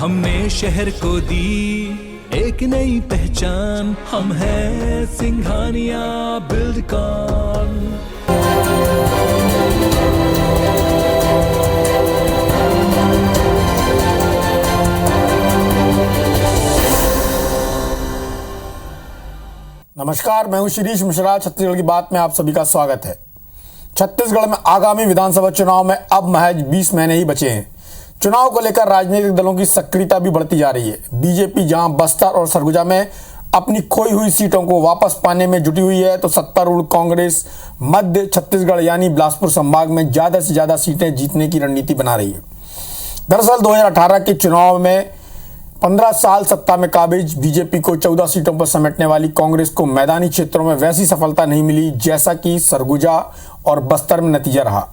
हमने शहर को दी एक नई पहचान, हम हैं सिंघानिया बिल्डकॉन। नमस्कार, मैं हूं शिरीष मिश्रा। छत्तीसगढ़ की बात में आप सभी का स्वागत है। छत्तीसगढ़ में आगामी विधानसभा चुनाव में अब महज 20 महीने ही बचे हैं। चुनाव को लेकर राजनीतिक दलों की सक्रियता भी बढ़ती जा रही है। बीजेपी जहां बस्तर और सरगुजा में अपनी खोई हुई सीटों को वापस पाने में जुटी हुई है, तो सत्तारूढ़ कांग्रेस मध्य छत्तीसगढ़ यानी बिलासपुर संभाग में ज्यादा से ज्यादा सीटें जीतने की रणनीति बना रही है। दरअसल 2018 के चुनाव में 15 साल सत्ता में काबिज बीजेपी को 14 सीटों पर समेटने वाली कांग्रेस को मैदानी क्षेत्रों में वैसी सफलता नहीं मिली जैसा कि सरगुजा और बस्तर में नतीजा रहा।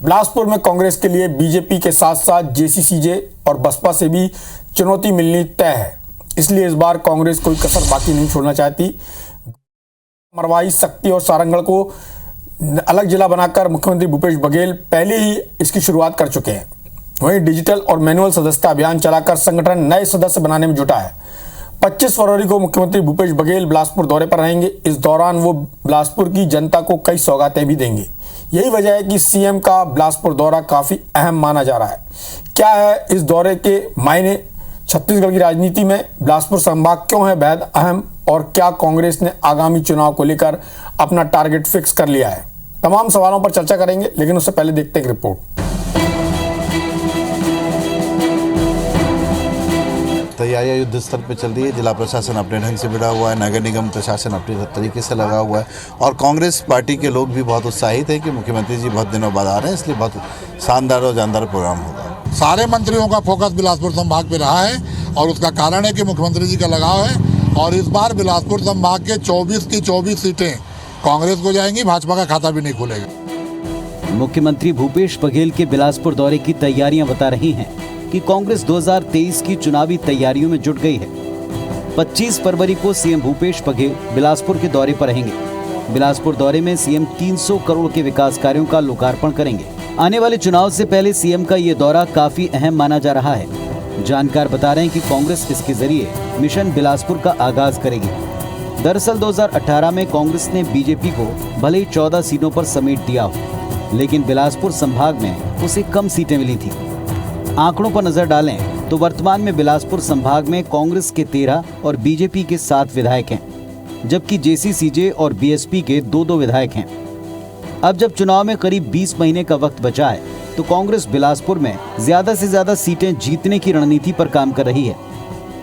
बिलासपुर में कांग्रेस के लिए बीजेपी के साथ साथ जेसीसीजे और बसपा से भी चुनौती मिलनी तय है। इसलिए इस बार कांग्रेस कोई कसर बाकी नहीं छोड़ना चाहती। मरवाही, शक्ति और सारंगढ़ को अलग जिला बनाकर मुख्यमंत्री भूपेश बघेल पहले ही इसकी शुरुआत कर चुके हैं। वहीं डिजिटल और मैनुअल सदस्यता अभियान चलाकर संगठन नए सदस्य बनाने में जुटा है। 25 फरवरी को मुख्यमंत्री भूपेश बघेल बिलासपुर दौरे पर रहेंगे। इस दौरान वो बिलासपुर की जनता को कई सौगातें भी देंगे। यही वजह है कि सीएम का बिलासपुर दौरा काफी अहम माना जा रहा है। क्या है इस दौरे के मायने छत्तीसगढ़ की राजनीति में? बिलासपुर संभाग क्यों है बेहद अहम, और क्या कांग्रेस ने आगामी चुनाव को लेकर अपना टारगेट फिक्स कर लिया है? तमाम सवालों पर चर्चा करेंगे, लेकिन उससे पहले देखते हैं एक रिपोर्ट। तैयारियां युद्ध स्तर पर चल रही है। जिला प्रशासन अपने ढंग से भिड़ा हुआ है, नगर निगम प्रशासन अपने तरीके से लगा हुआ है, और कांग्रेस पार्टी के लोग भी बहुत उत्साहित है कि मुख्यमंत्री जी बहुत दिनों बाद आ रहे हैं, इसलिए बहुत शानदार और जानदार प्रोग्राम होगा। सारे मंत्रियों का फोकस बिलासपुर संभाग पे रहा है, और उसका कारण है कि मुख्यमंत्री जी का लगाव है। और इस बार बिलासपुर संभाग के 24 की 24 सीटें कांग्रेस को जाएंगी, भाजपा का खाता भी नहीं खुलेगा। मुख्यमंत्री भूपेश बघेल के बिलासपुर दौरे की तैयारियां बता रही हैं कि कांग्रेस 2023 की चुनावी तैयारियों में जुट गई है। 25 फरवरी को सीएम भूपेश बघेल बिलासपुर के दौरे पर रहेंगे। बिलासपुर दौरे में सीएम 300 करोड़ के विकास कार्यों का लोकार्पण करेंगे। आने वाले चुनाव से पहले सीएम का ये दौरा काफी अहम माना जा रहा है। जानकार बता रहे हैं कि कांग्रेस इसके जरिए मिशन बिलासपुर का आगाज करेगी। दरअसल 2018 में कांग्रेस ने बीजेपी को भले ही 14 सीटों पर समेट दिया हो, लेकिन बिलासपुर संभाग में उसे कम सीटें मिली थी। आंकड़ों पर नजर डालें तो वर्तमान में बिलासपुर संभाग में कांग्रेस के 13 और बीजेपी के 7 विधायक हैं, जबकि जेसीसीजे और बीएसपी के 2-2 विधायक हैं। अब जब चुनाव में करीब 20 महीने का वक्त बचा है, तो कांग्रेस बिलासपुर में ज्यादा से ज्यादा सीटें जीतने की रणनीति पर काम कर रही है।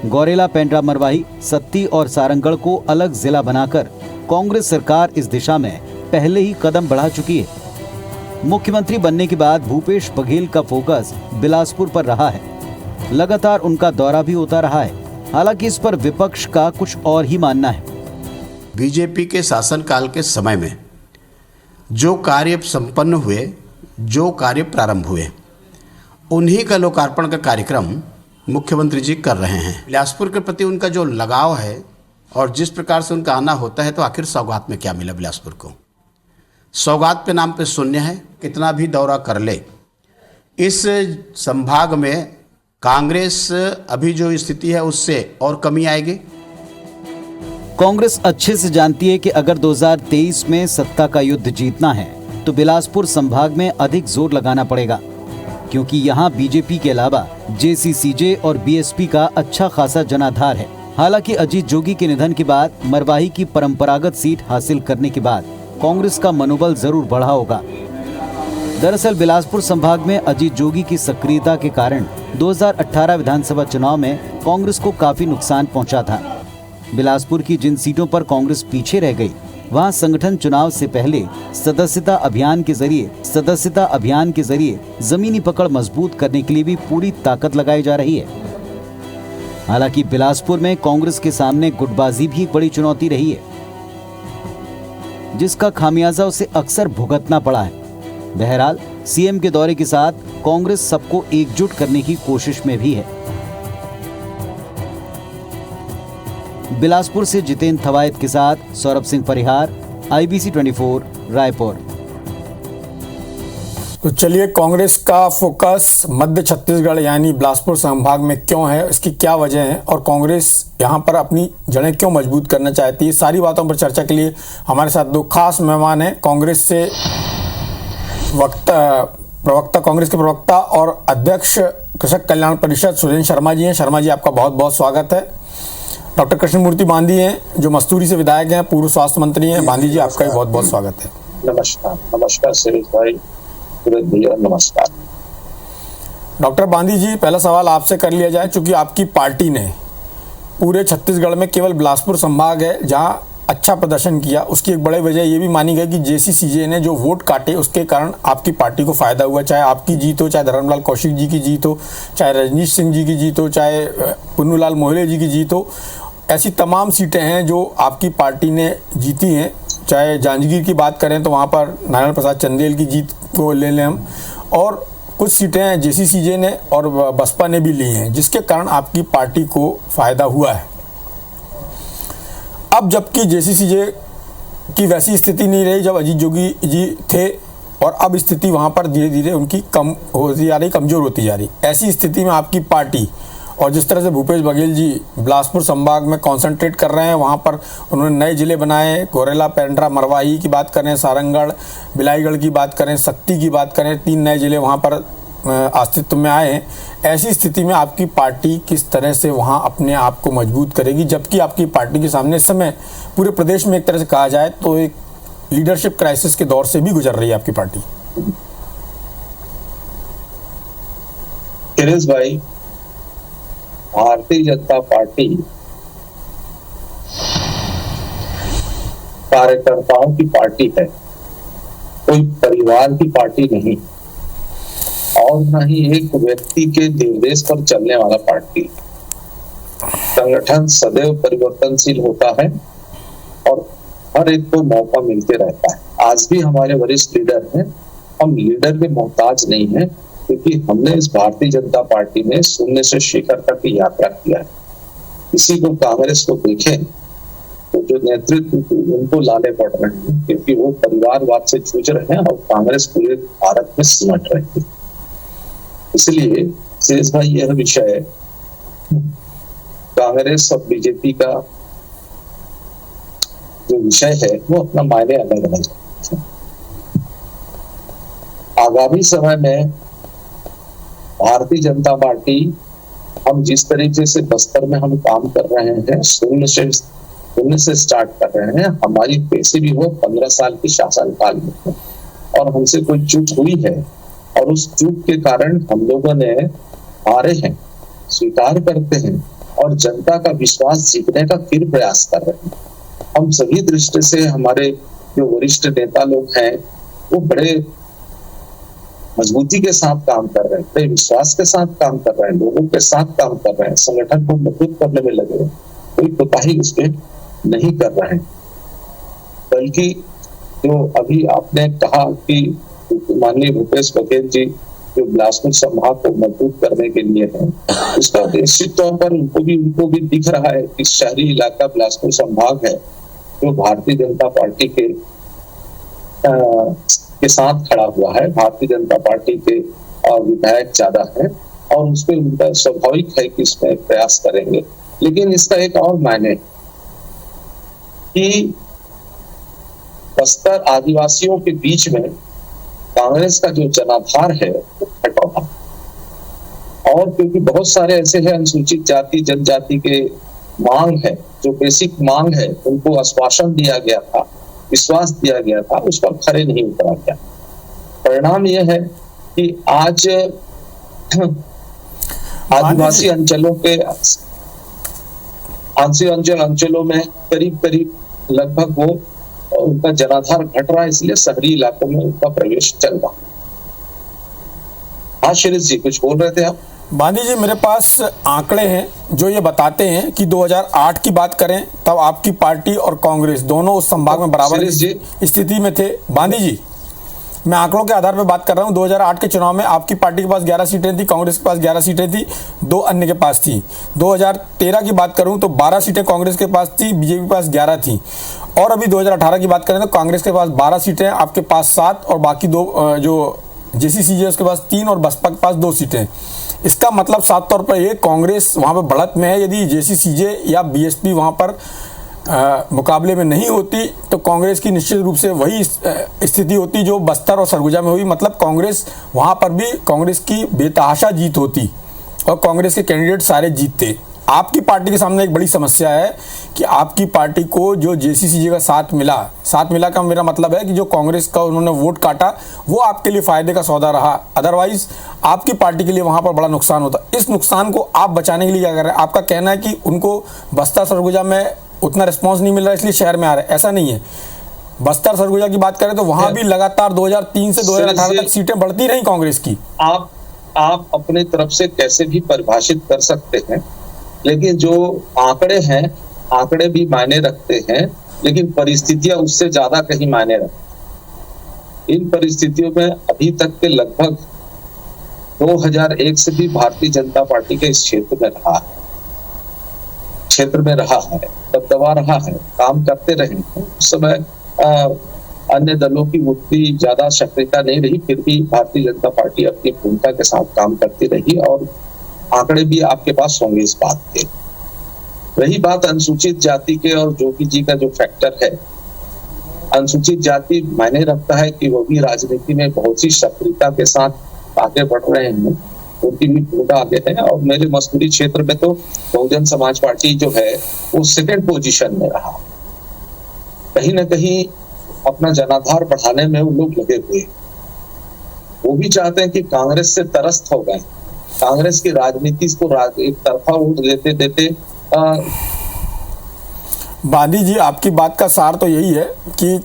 गौरेला, पेंड्रा, मरवाही, सत्ती और सारंगढ़ को अलग जिला बनाकर कांग्रेस सरकार इस दिशा में पहले ही कदम बढ़ा चुकी है। मुख्यमंत्री बनने के बाद भूपेश बघेल का फोकस बिलासपुर पर रहा है। लगातार उनका दौरा भी होता रहा है। हालांकि इस पर विपक्ष का कुछ और ही मानना है। बीजेपी के शासनकाल के समय में जो कार्य संपन्न हुए, जो कार्य प्रारंभ हुए, उन्हीं का लोकार्पण का कार्यक्रम मुख्यमंत्री जी कर रहे हैं। बिलासपुर के प्रति उनका जो लगाव है और जिस प्रकार से उनका आना होता है, तो आखिर सौगात में क्या मिला बिलासपुर को? सौगात पे नाम पे शून्य है। कितना भी दौरा कर ले, इस संभाग में कांग्रेस अभी जो स्थिति है उससे और कमी आएगी। कांग्रेस अच्छे से जानती है कि अगर 2023 में सत्ता का युद्ध जीतना है, तो बिलासपुर संभाग में अधिक जोर लगाना पड़ेगा, क्योंकि यहाँ बीजेपी के अलावा जेसीसीजे और बीएसपी का अच्छा खासा जनाधार है। हालांकि अजीत जोगी के निधन के बाद मरवाही की परंपरागत सीट हासिल करने के बाद कांग्रेस का मनोबल जरूर बढ़ा होगा। दरअसल बिलासपुर संभाग में अजीत जोगी की सक्रियता के कारण 2018 विधानसभा चुनाव में कांग्रेस को काफी नुकसान पहुंचा था। बिलासपुर की जिन सीटों पर कांग्रेस पीछे रह गई, वहां संगठन चुनाव से पहले सदस्यता अभियान के जरिए जमीनी पकड़ मजबूत करने के लिए भी पूरी ताकत लगाई जा रही है। हालांकि बिलासपुर में कांग्रेस के सामने गुटबाजी भी एक बड़ी चुनौती रही है, जिसका खामियाजा उसे अक्सर भुगतना पड़ा है। बहरहाल सीएम के दौरे के साथ कांग्रेस सबको एकजुट करने की कोशिश में भी है। बिलासपुर से जितेंद्र थवायत के साथ सौरभ सिंह परिहार, IBC 24 रायपुर। तो चलिए, कांग्रेस का फोकस मध्य छत्तीसगढ़ यानी बिलासपुर संभाग में क्यों है, इसकी क्या वजह है और कांग्रेस यहां पर अपनी जड़ें क्यों मजबूत करना चाहती है, सारी बातों पर चर्चा के लिए हमारे साथ दो खास मेहमान हैं। कांग्रेस से कांग्रेस के प्रवक्ता और अध्यक्ष कृषक कल्याण परिषद सुरेंद्र शर्मा जी हैं। शर्मा जी, आपका बहुत बहुत स्वागत है। डॉक्टर कृष्णमूर्ति बांदी हैं, जो मस्तूरी से विधायक हैं, पूर्व स्वास्थ्य मंत्री हैं। बांदी जी, आपका भी बहुत बहुत स्वागत है। नमस्कार सुरेश भाई, भैया नमस्कार। डॉक्टर बांदी जी, पहला सवाल आपसे कर लिया जाए, चूंकि आपकी पार्टी ने पूरे छत्तीसगढ़ में केवल बिलासपुर संभाग है जहां अच्छा प्रदर्शन किया। उसकी एक बड़ी वजह ये भी मानी गई कि जेसीसीजे ने जो वोट काटे उसके कारण आपकी पार्टी को फायदा हुआ। चाहे आपकी जीत हो, चाहे धर्मलाल कौशिक जी की जीत हो, चाहे रजनीश सिंह जी की जीत हो, चाहे पुन्नूलाल मोहले जी की जीत हो, ऐसी तमाम सीटें हैं जो आपकी पार्टी ने जीती हैं। चाहे जांजगीर की बात करें तो वहाँ पर नारायण प्रसाद चंदेल की जीत को ले लें हम, और कुछ सीटें जेसीसीजे ने और बसपा ने भी ली हैं, जिसके कारण आपकी पार्टी को फायदा हुआ है। अब जबकि जेसीसीजे की वैसी स्थिति नहीं रही जब अजीत जोगी जी थे, और अब स्थिति वहाँ पर धीरे धीरे उनकी कम होती जा रही, कमज़ोर होती जा रही। ऐसी स्थिति में आपकी पार्टी और जिस तरह से भूपेश बघेल जी बिलासपुर संभाग में कॉन्सेंट्रेट कर रहे हैं, वहाँ पर उन्होंने नए जिले बनाए, गोरेला, पेंड्रा, मरवाही की बात करें, सारंगढ़, बिलाईगढ़ की बात करें, शक्ति की बात करें, 3 नए जिले वहाँ पर अस्तित्व में आए हैं। ऐसी स्थिति में आपकी पार्टी किस तरह से वहाँ अपने आप को मजबूत करेगी, जबकि आपकी पार्टी के सामने इस समय पूरे प्रदेश में एक तरह से कहा जाए तो एक लीडरशिप क्राइसिस के दौर से भी गुजर रही है आपकी पार्टी? सुरेश भाई, भारतीय जनता पार्टी कार्यकर्ताओं की पार्टी है, कोई परिवार की पार्टी नहीं, और न ही एक व्यक्ति के निर्देश पर चलने वाला पार्टी। संगठन सदैव परिवर्तनशील होता है और हर एक को मौका मिलते रहता है। आज भी हमारे वरिष्ठ लीडर हैं, हम लीडर के मोहताज नहीं हैं, क्योंकि हमने इस भारतीय जनता पार्टी में शून्य से शिखर तक की यात्रा किया है। किसी को कांग्रेस को देखें तो जो नेतृत्व उनको लाने पड़ रहे हैं, क्योंकि वो परिवारवाद से जूझ रहे हैं और कांग्रेस पूरे भारत में सिमट रही है। इसलिए शेष भाई, यह विषय कांग्रेस और बीजेपी का जो विषय है वो अपना मायने अलग अलग है। आगामी समय में भारतीय जनता पार्टी, हम जिस तरीके से बस्तर में हम काम कर रहे हैं, शून्य से स्टार्ट कर रहे हैं। हमारी पैसे भी हो 15 साल की शासनकाल में, और हमसे कोई चूक हुई है और उस चूक के कारण हम लोगों ने हारे हैं, स्वीकार करते हैं और जनता का विश्वास जीतने का फिर प्रयास कर रहे हैं। हम सभी दृष्टि से हमारे जो वरिष्ठ नेता लोग हैं वो बड़े मजबूती के साथ काम कर रहे हैं, बड़े विश्वास के साथ काम कर रहे हैं, लोगों के साथ काम कर रहे हैं, संगठन को मजबूत करने में लगे हैं, कोई कोताही उसमें नहीं कर रहे हैं। बल्कि जो अभी आपने कहा कि माननीय भूपेश बघेल जी जो बिलासपुर संभाग को मजबूत करने के लिए है, उसका निश्चित तौर पर उनको भी दिख रहा है कि शहरी इलाका बिलासपुर संभाग है जो भारतीय जनता पार्टी के साथ खड़ा हुआ है। भारतीय जनता पार्टी के विधायक ज्यादा है और उसमें उनका स्वाभाविक है कि इसमें प्रयास करेंगे। लेकिन इसका एक और मायने कि बस्तर आदिवासियों के बीच में कांग्रेस का जो जनाधार है वो घटा हुआ, और क्योंकि बहुत सारे ऐसे हैं अनुसूचित जाति जनजाति के मांग है, जो बेसिक मांग है, उनको आश्वासन दिया गया था, विश्वास दिया गया था, उस पर खरे नहीं उतरा गया। परिणाम यह है कि आज आदिवासी अंचलों के अंचलों में करीब करीब लगभग वो उनका जनाधार घट रहा है, इसलिए शहरी इलाकों में उनका प्रवेश चल रहा। हाँ शिरीष जी, कुछ बोल रहे थे आप? बांदी जी, मेरे पास आंकड़े हैं जो ये बताते हैं कि 2008 की बात करें तब आपकी पार्टी और कांग्रेस दोनों उस संभाग में बराबर स्थिति में थे। बांदी जी, मैं आंकड़ों के आधार पर बात कर रहा हूं। 2008 के चुनाव में आपकी पार्टी के पास 11 सीटें थी, कांग्रेस के पास 11 सीटें थी, 2 अन्य के पास थी। 2013 की बात करूं तो 12 सीटें कांग्रेस के पास थी, बीजेपी के पास 11 थी। और अभी 2018 की बात करें तो कांग्रेस के पास 12 सीटें, आपके पास 7 और बाकी 2 जो जेसीसीजे उसके पास 3 और बसपा के पास 2 सीटें। इसका मतलब साफ तौर पर ये कांग्रेस वहाँ पर बढ़त में है। यदि जेसीसीजे या बीएसपी वहाँ पर मुकाबले में नहीं होती तो कांग्रेस की निश्चित रूप से वही स्थिति होती जो बस्तर और सरगुजा में हुई। मतलब कांग्रेस वहाँ पर भी कांग्रेस की बेतहाशा जीत होती और कांग्रेस के कैंडिडेट सारे जीतते। आपकी पार्टी के सामने एक बड़ी समस्या है कि आपकी पार्टी को जो जेसीसीजे का साथ मिला का मेरा मतलब है कि जो कांग्रेस का उन्होंने वोट काटा वो आपके लिए फायदे का सौदा रहा, अदरवाइज आपकी पार्टी के लिए वहां पर बड़ा नुकसान होता। इस नुकसान को आप बचाने के लिए क्या कर रहे हैं? आपका कहना है कि उनको बस्तर सरगुजा में उतना रिस्पॉन्स नहीं मिल रहा इसलिए शहर में आ रहे हैं, ऐसा नहीं है। बस्तर सरगुजा की बात करें तो वहां भी लगातार 2003 से 2018 तक सीटें बढ़ती रही कांग्रेस की। आप अपने तरफ से कैसे भी परिभाषित कर सकते हैं, लेकिन जो आंकड़े हैं, आंकड़े भी मायने रखते हैं, लेकिन परिस्थितियां उससे ज्यादा कहीं मायने रखती। इन परिस्थितियों में अभी तक के लगभग 2001 से भी भारतीय जनता पार्टी के इस क्षेत्र में रहा है, दबदबा रहा है, काम करते रहे हैं। उस समय अन्य दलों की उतनी ज्यादा सक्रियता नहीं रही, फिर भी भारतीय जनता पार्टी अपनी भूमिका के साथ काम करती रही और आंकड़े भी आपके पास होंगे इस बात के। रही बात अनुसूचित जाति के और जोगी जी का जो फैक्टर है, अनुसूचित जाति मायने रखता है कि वो भी राजनीति में बहुत सी सक्रियता के साथ आगे बढ़ रहे हैं, उनकी भी भूमिका आगे है। और मेरे मसूरी क्षेत्र में तो बहुजन समाज पार्टी जो है वो सेकंड पोजीशन में रहा। कहीं ना कहीं अपना जनाधार बढ़ाने में वो लोग लगे हुए, वो भी चाहते हैं कि कांग्रेस से तरस्त हो गए, कांग्रेस की राजनीति को एक तरफा वोट देते देते। बादी जी, आपकी बात का सार तो यही है कि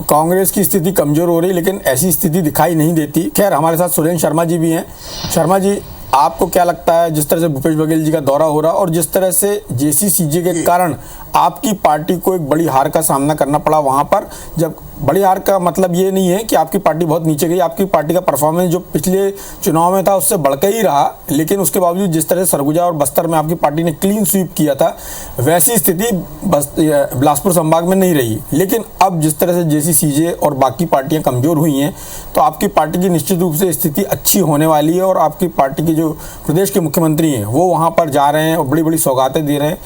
कांग्रेस की स्थिति कमजोर हो रही, लेकिन ऐसी स्थिति दिखाई नहीं देती। खैर, हमारे साथ सुरेंद्र शर्मा जी भी हैं। शर्मा जी, आपको क्या लगता है जिस तरह से भूपेश बघेल जी का दौरा हो रहा और जिस तरह से जेसीसीजे के कारण आपकी पार्टी को एक बड़ी हार का सामना करना पड़ा वहां पर? जब बड़ी हार का मतलब ये नहीं है कि आपकी पार्टी बहुत नीचे गई, आपकी पार्टी का परफॉर्मेंस जो पिछले चुनाव में था उससे बढ़कर ही रहा, लेकिन उसके बावजूद जिस तरह से सरगुजा और बस्तर में आपकी पार्टी ने क्लीन स्वीप किया था वैसी स्थिति बिलासपुर संभाग में नहीं रही। लेकिन अब जिस तरह से जेसीसीजे और बाकी पार्टियां कमजोर हुई हैं तो आपकी पार्टी की निश्चित रूप से स्थिति अच्छी होने वाली है और आपकी पार्टी की जो प्रदेश के मुख्यमंत्री हैं वो वहां पर जा रहे हैं और बड़ी बड़ी सौगातें दे रहे हैं।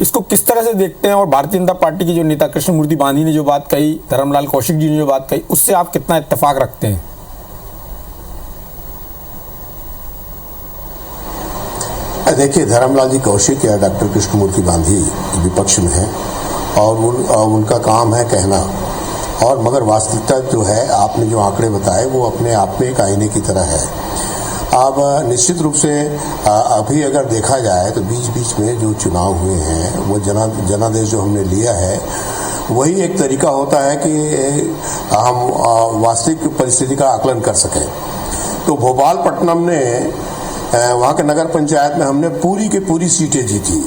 इसको किस तरह से देखते हैं? और भारतीय जनता पार्टी की जो नेता कृष्णमूर्ति बांधी ने जो बात कही, धर्मलाल कौशिक जी ने जो बात कही, उससे आप कितना इत्तेफाक रखते हैं? देखिए, धर्मलाल जी कौशिक या डॉक्टर कृष्णमूर्ति बांधी विपक्ष में है और उनका काम है कहना, और मगर वास्तविकता जो है आपने जो आंकड़े बताए वो अपने आप में एक आईने की तरह है। अब निश्चित रूप से अभी अगर देखा जाए तो बीच बीच में जो चुनाव हुए हैं वो जनादेश जो हमने लिया है वही एक तरीका होता है कि हम वास्तविक परिस्थिति का आकलन कर सकें। तो भोपालपट्टनम ने वहाँ के नगर पंचायत में हमने पूरी की पूरी सीटें जीती।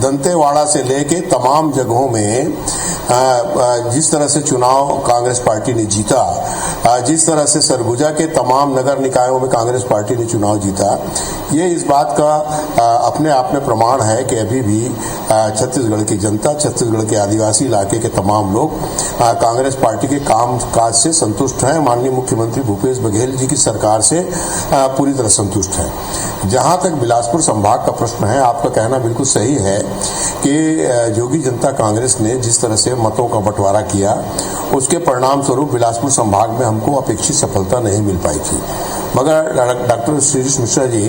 दंतेवाड़ा से लेके तमाम जगहों में जिस तरह से चुनाव कांग्रेस पार्टी ने जीता, जिस तरह से सरगुजा के तमाम नगर निकायों में कांग्रेस पार्टी ने चुनाव जीता, ये इस बात का अपने आप में प्रमाण है कि अभी भी छत्तीसगढ़ की जनता, छत्तीसगढ़ के आदिवासी इलाके के तमाम लोग कांग्रेस पार्टी के काम काज से संतुष्ट हैं। माननीय मुख्यमंत्री भूपेश बघेल जी की सरकार से पूरी तरह संतुष्ट हैं। जहां तक बिलासपुर संभाग का प्रश्न है, आपका कहना बिल्कुल सही है कि जोगी जनता कांग्रेस ने जिस तरह से मतों का बंटवारा किया उसके परिणाम स्वरूप बिलासपुर संभाग में हमको अपेक्षित सफलता नहीं मिल पाई थी। मगर डॉक्टर शीरीष मिश्रा जी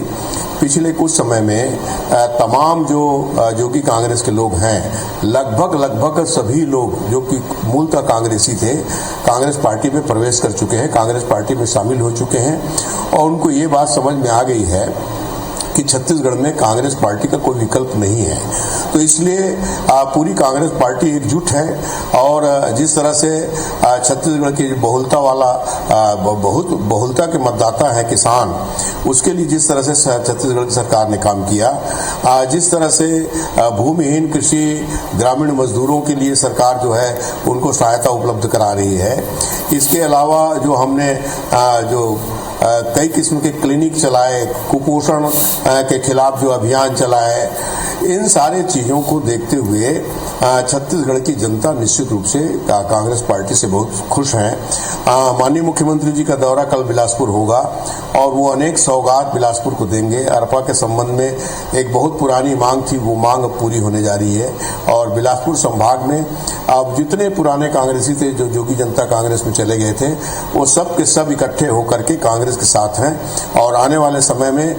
पिछले कुछ समय में तमाम जो कि कांग्रेस के लोग हैं, लगभग सभी लोग जो कि मूलतः कांग्रेसी थे, कांग्रेस पार्टी में प्रवेश कर चुके हैं, कांग्रेस पार्टी में शामिल हो चुके हैं और उनको ये बात समझ में आ गई है कि छत्तीसगढ़ में कांग्रेस पार्टी का कोई विकल्प नहीं है। तो इसलिए पूरी कांग्रेस पार्टी एकजुट है और जिस तरह से छत्तीसगढ़ की बहुलता वाला बहुलता के मतदाता है किसान, उसके लिए जिस तरह से छत्तीसगढ़ की सरकार ने काम किया, जिस तरह से भूमिहीन कृषि ग्रामीण मजदूरों के लिए सरकार जो है उनको सहायता उपलब्ध करा रही है। इसके अलावा जो हमने जो कई किस्म के क्लिनिक चलाए, कुपोषण के खिलाफ जो अभियान चलाए, इन सारे चीज़ों को देखते हुए छत्तीसगढ़ की जनता निश्चित रूप से कांग्रेस पार्टी से बहुत खुश हैं। माननीय मुख्यमंत्री जी का दौरा कल बिलासपुर होगा और वो अनेक सौगात बिलासपुर को देंगे। अरपा के संबंध में एक बहुत पुरानी मांग थी, वो मांग अब पूरी होने जा रही है और बिलासपुर संभाग में अब जितने पुराने कांग्रेसी थे जो जोगी जनता कांग्रेस में चले गए थे, वो सब के सब इकट्ठे होकर के कांग्रेस के साथ हैं और आने वाले समय में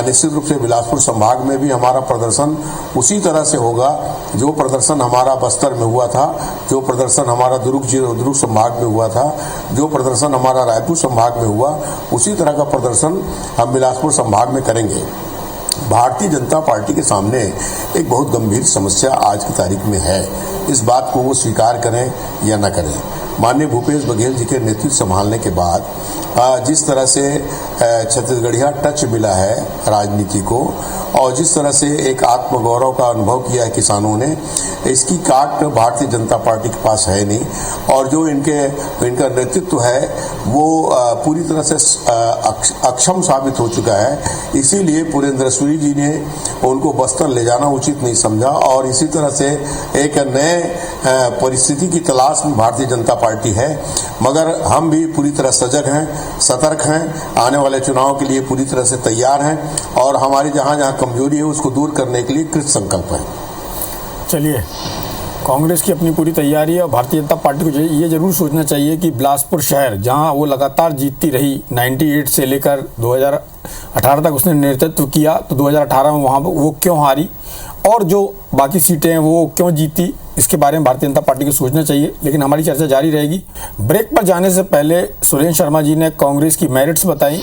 निश्चित रूप से बिलासपुर संभाग में भी हमारा प्रदर्शन उसी तरह से होगा जो प्रदर्शन हमारा बस्तर में हुआ था, जो प्रदर्शन हमारा दुर्ग संभाग में हुआ था, जो प्रदर्शन हमारा रायपुर संभाग में हुआ, उसी तरह का प्रदर्शन हम बिलासपुर संभाग में करेंगे। भारतीय जनता पार्टी के सामने एक बहुत गंभीर समस्या आज की तारीख में है, इस बात को वो स्वीकार करें या न करें। माननीय भूपेश बघेल जी के नेतृत्व संभालने के बाद जिस तरह से छत्तीसगढ़िया टच मिला है राजनीति को और जिस तरह से एक आत्मगौरव का अनुभव किया है किसानों ने, इसकी काट भारतीय जनता पार्टी के पास है नहीं और जो इनका नेतृत्व है वो पूरी तरह से अक्षम साबित हो चुका है। इसीलिए पुरेंद्र सूरी जी ने उनको बस्तर ले जाना उचित नहीं समझा और इसी तरह से एक नए परिस्थिति की तलाश में भारतीय जनता पार्टी है। मगर हम भी पूरी तरह सजग हैं, सतर्क हैं, आने वाले चुनाव के लिए पूरी तरह से तैयार हैं और हमारी जहां जहां कमजोरी है उसको दूर करने के लिए कृत संकल्प है। चलिए, कांग्रेस की अपनी पूरी तैयारी है और भारतीय जनता पार्टी को ये जरूर सोचना चाहिए कि बिलासपुर शहर जहां वो लगातार जीतती रही 98 से लेकर 2018 तक उसने नेतृत्व किया, तो 2018 में वहां वो क्यों हारी और जो बाकी सीटें हैं वो क्यों जीती, इसके बारे में भारतीय जनता पार्टी को सोचना चाहिए। लेकिन हमारी चर्चा जारी रहेगी। ब्रेक पर जाने से पहले सुरेंद्र शर्मा जी ने कांग्रेस की मेरिट्स बताई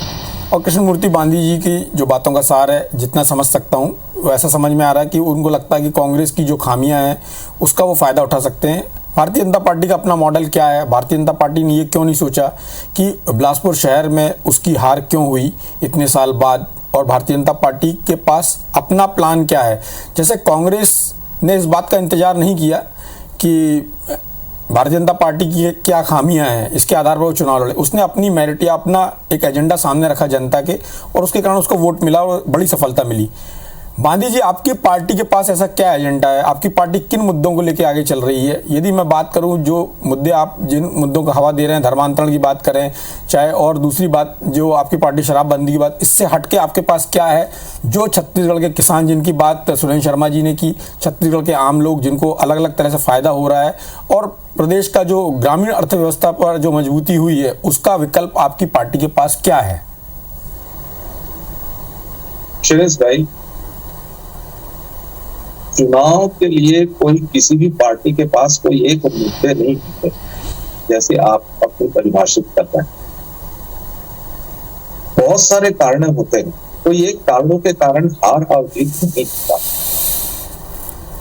और कृष्णमूर्ति बांधी जी की जो बातों का सार है, जितना समझ सकता हूँ वैसा समझ में आ रहा है कि उनको लगता है कि कांग्रेस की जो खामियां हैं उसका वो फ़ायदा उठा सकते हैं। भारतीय जनता पार्टी का अपना मॉडल क्या है? भारतीय जनता पार्टी ने ये क्यों नहीं सोचा कि बिलासपुर शहर में उसकी हार क्यों हुई इतने साल बाद, और भारतीय जनता पार्टी के पास अपना प्लान क्या है? जैसे कांग्रेस ने इस बात का इंतजार नहीं किया कि भारतीय जनता पार्टी की क्या खामियां हैं, इसके आधार पर वो चुनाव लड़े। उसने अपनी मेरिट या अपना एक एजेंडा सामने रखा जनता के और उसके कारण उसको वोट मिला और बड़ी सफलता मिली। बांधी जी, आपकी पार्टी के पास ऐसा क्या एजेंडा है? आपकी पार्टी किन मुद्दों को लेकर आगे चल रही है? यदि मैं बात करूं, जो मुद्दे आप जिन मुद्दों को हवा दे रहे हैं, धर्मांतरण की बात करें चाहे और दूसरी बात जो आपकी पार्टी शराबबंदी की बात, इससे हटके आपके पास क्या है जो छत्तीसगढ़ के किसान जिनकी बात सुरेंद्र शर्मा जी ने की, छत्तीसगढ़ के आम लोग जिनको अलग अलग तरह से फायदा हो रहा है और प्रदेश का जो ग्रामीण अर्थव्यवस्था पर जो मजबूती हुई है, उसका विकल्प आपकी पार्टी के पास क्या है? सुरेश भाई, चुनाव के लिए कोई किसी भी पार्टी के पास कोई एक मुद्दे नहीं होते जैसे आप अपनी परिभाषित कर रहे हैं। बहुत सारे कारण होते हैं, कोई एक कारणों के कारण हार और जीत नहीं होता।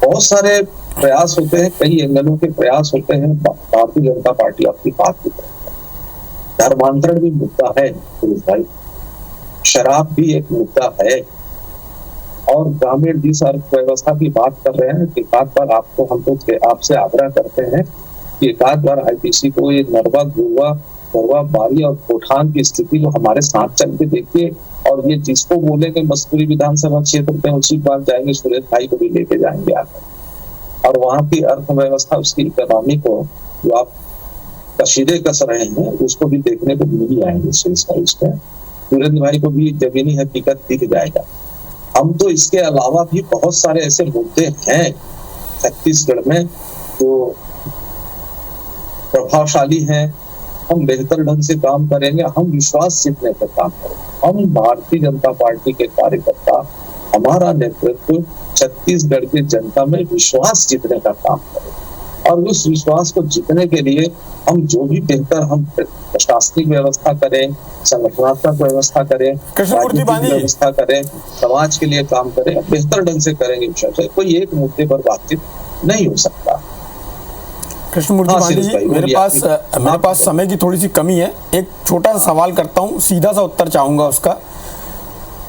बहुत सारे प्रयास होते हैं, कई एंगलों के प्रयास होते हैं। भारतीय जनता पार्टी अपनी बात की करती है। धर्मांतरण भी मुद्दा है भाई, शराब भी एक मुद्दा है और ग्रामीण जिस अर्थव्यवस्था की बात कर रहे हैं, एक आध बार आपको हम लोग आपसे आग्रह करते हैं कि एक आध बार आईपीसी को ये नरवा गुरवा बारी और कोठान की स्थिति को हमारे साथ चल के देखिए और ये जिसको बोलेंगे मस्तूरी विधानसभा क्षेत्र में उसी बार जाएंगे, सुरेश भाई को भी लेके जाएंगे आकर और वहां की अर्थव्यवस्था, उसकी इकोनॉमी को जो आप कशीदे कस रहे हैं उसको भी देखने को मिल जाएंगे। सुरेश भाई, उस पर सुरेंद्र भाई को भी जमीनी हकीकत दिख जाएगा। हम तो इसके अलावा भी बहुत सारे ऐसे मुद्दे हैं छत्तीसगढ़ में जो प्रभावशाली हैं। हम बेहतर ढंग से काम करेंगे, हम विश्वास जीतने पर काम करेंगे। हम भारतीय जनता पार्टी के कार्यकर्ता, हमारा नेतृत्व छत्तीसगढ़ की जनता में विश्वास जीतने का काम करेंगे और उस विश्वास को जीतने के लिए हम जो भी बेहतर हम प्रशासनिक व्यवस्था करें, संगठनात्मक व्यवस्था करें, व्यवस्था करें, समाज के लिए काम करें, बेहतर ढंग से करेंगे। कोई एक मुद्दे पर बातचीत नहीं हो सकता। कृष्णमूर्ति बांधी जी, मेरे पास समय की थोड़ी सी कमी है। एक छोटा सा सवाल करता हूँ, सीधा सा उत्तर चाहूंगा उसका।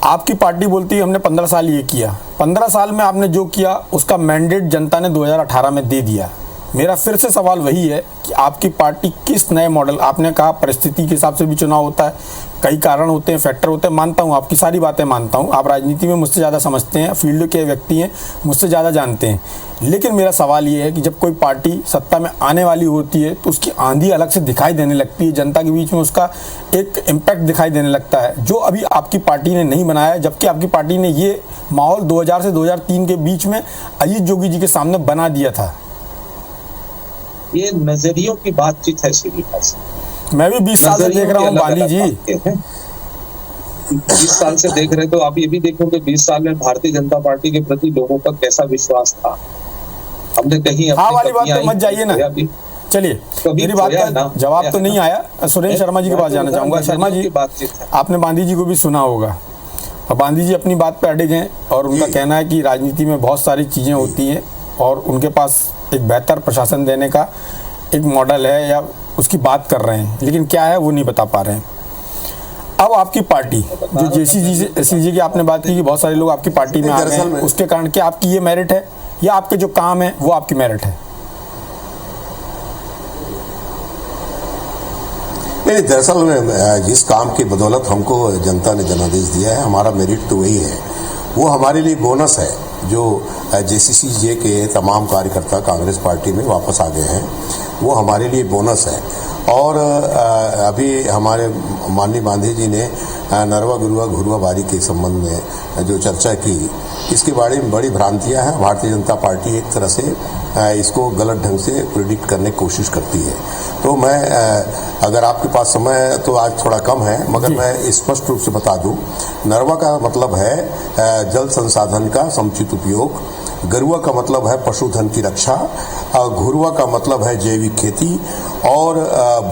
आपकी पार्टी बोलती है हमने 15 साल ये किया, 15 साल में आपने जो किया उसका मैंडेट जनता ने 2018 में दे दिया। मेरा फिर से सवाल वही है कि आपकी पार्टी किस नए मॉडल, आपने कहा परिस्थिति के हिसाब से भी चुनाव होता है, कई कारण होते हैं, फैक्टर होते हैं, मानता हूँ, आपकी सारी बातें मानता हूँ, आप राजनीति में मुझसे ज़्यादा समझते हैं, फील्ड के व्यक्ति हैं, मुझसे ज़्यादा जानते हैं। लेकिन मेरा सवाल ये है कि जब कोई पार्टी सत्ता में आने वाली होती है तो उसकी आंधी अलग से दिखाई देने लगती है, जनता के बीच में उसका एक इम्पैक्ट दिखाई देने लगता है, जो अभी आपकी पार्टी ने नहीं बनाया, जबकि आपकी पार्टी ने ये माहौल 2000 से 2003 के बीच में अजीत जोगी जी के सामने बना दिया था। ये नजरियों की बातचीत है श्रीनिवास। मैं भी 20 साल से देख रहा हूँ बाली जी। 20 साल से देख रहे तो आप ये भी देखो कि 20 साल में भारतीय जनता पार्टी के प्रति लोगों का कैसा विश्वास था। हमने कहीं हाँ वाली बात तो मत जाइए ना, चलिए मेरी बात का जवाब तो नहीं आया। सुरेंद्र शर्मा जी के पास जाना चाहूंगा। शर्मा जी, आपने गांधी जी को भी सुना होगा और गांधी जी अपनी बात पे अड़े हैं और उनका कहना है कि राजनीति में बहुत सारी चीज़ें होती हैं और उनके पास एक बेहतर प्रशासन देने का एक मॉडल है या उसकी बात कर रहे हैं, लेकिन क्या है वो नहीं बता पा रहे हैं। अब आपकी पार्टी जो JCG की आपने बात की कि बहुत सारे लोग आपकी पार्टी में आ गए हैं, उसके कारण क्या आपकी ये मेरिट है या आपके जो काम है वो आपकी मेरिट है? नहीं, दरअसल में जिस काम की बदौलत हमको जनता ने जनादेश दिया है, हमारा मेरिट तो वही है। वो हमारे लिए बोनस है जो JCCJ के तमाम कार्यकर्ता कांग्रेस पार्टी में वापस आ गए हैं, वो हमारे लिए बोनस है। और अभी हमारे माननीय गांधी जी ने नरवा गुरुआ घुरुआ बारी के संबंध में जो चर्चा की, इसके बारे में बड़ी भ्रांतियां हैं। भारतीय जनता पार्टी एक तरह से इसको गलत ढंग से प्रिडिक्ट करने की कोशिश करती है। तो मैं अगर आपके पास समय तो आज थोड़ा कम है, मगर मैं स्पष्ट रूप से बता दूं, नरवा का मतलब है जल संसाधन का समुचित उपयोग, गरुआ का मतलब है पशुधन की रक्षा, घुरुआ का मतलब है जैविक खेती और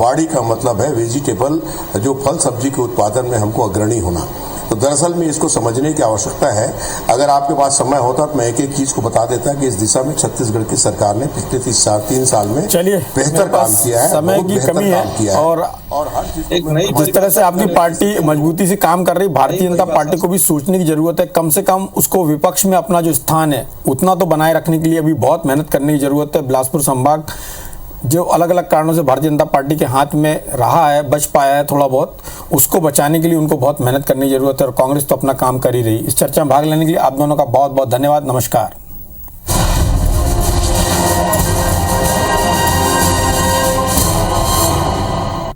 बाड़ी का मतलब है वेजिटेबल, जो फल सब्जी के उत्पादन में हमको अग्रणी होना। तो दरअसल में इसको समझने की आवश्यकता है। अगर आपके पास समय होता तो मैं एक एक चीज को बता देता कि इस दिशा में छत्तीसगढ़ की सरकार ने पिछले 3 साल में बेहतर काम किया है, समय की कमी है और हर चीज एक नई जिस तरह से आपकी पार्टी मजबूती से काम कर रही, भारतीय जनता पार्टी को भी सोचने की जरूरत है। कम से कम उसको विपक्ष में अपना जो स्थान है उतना तो बनाए रखने के लिए अभी बहुत मेहनत करने की जरूरत है। बिलासपुर संभाग जो अलग अलग कारणों से भारतीय जनता पार्टी के हाथ में रहा है, बच पाया है थोड़ा बहुत, उसको बचाने के लिए उनको बहुत मेहनत करने की जरूरत है और कांग्रेस तो अपना काम कर ही रही। इस चर्चा में भाग लेने के लिए आप दोनों का बहुत बहुत धन्यवाद। नमस्कार।